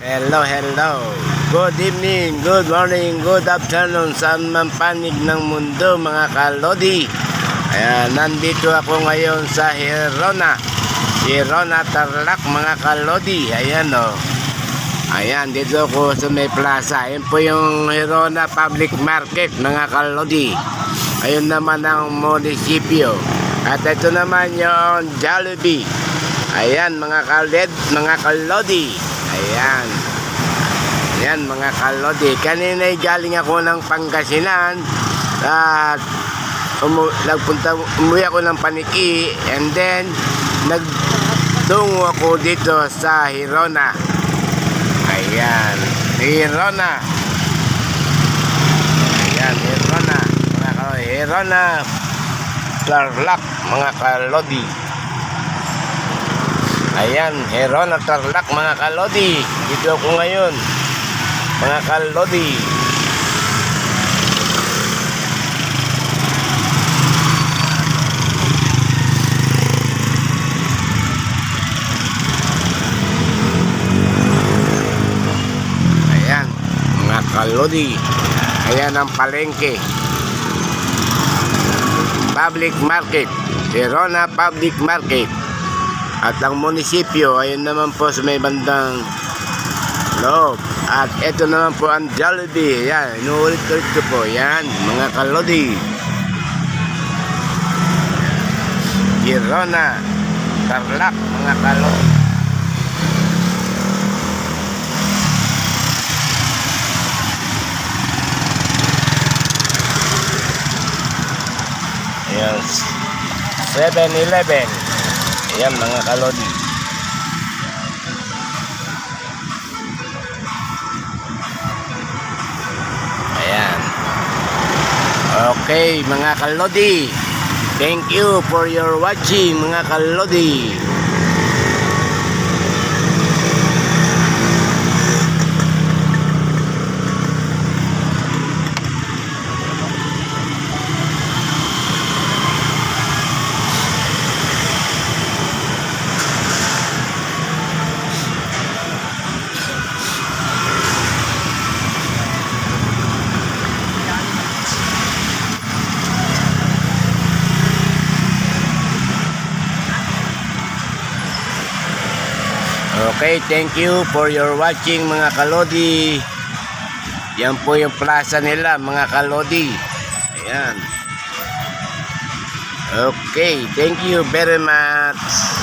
Hello. Good evening, good morning, good afternoon saan man panig ng mundo mga kalodi. Ayan, nandito ako ngayon sa Hirona Tarlac mga kalodi. Ayan o. Ayan, dito ako sa may plaza. Ayan po yung Hirona Public Market mga kalodi. Ayun naman ang munisipyo. At ito naman yung Jollibee. Ayan mga kalodi. Ayan mga kalodi. Kanina galing ako ng Pangasinan at umuwi ako ng Paniki, and then nagtungo ako dito sa Hirona. Ayan, Hirona mga kalodi. Hirona Tarlac mga kalodi. Ayan, Hirona Tarlac mga kalodi. Dito ako ngayon mga kalodi. Ayan mga kalodi. Ayan ang palengke. Public Market, Hirona Public Market. At ang munisipyo, ayun naman po sa may bandang loob. At ito naman po ang Jollibee. Yan, inuulit-ulit ko po. Yan, mga kalodi. Hirona Tarlac, mga kalodi. Ayan, 7-Eleven. Ayan mga kalodi. Ayan. Okay mga kalodi. Thank you for your watching mga kalodi. Okay, thank you for your watching mga kalodi. Yan po yung plaza nila mga kalodi. Ayan. Okay, thank you very much.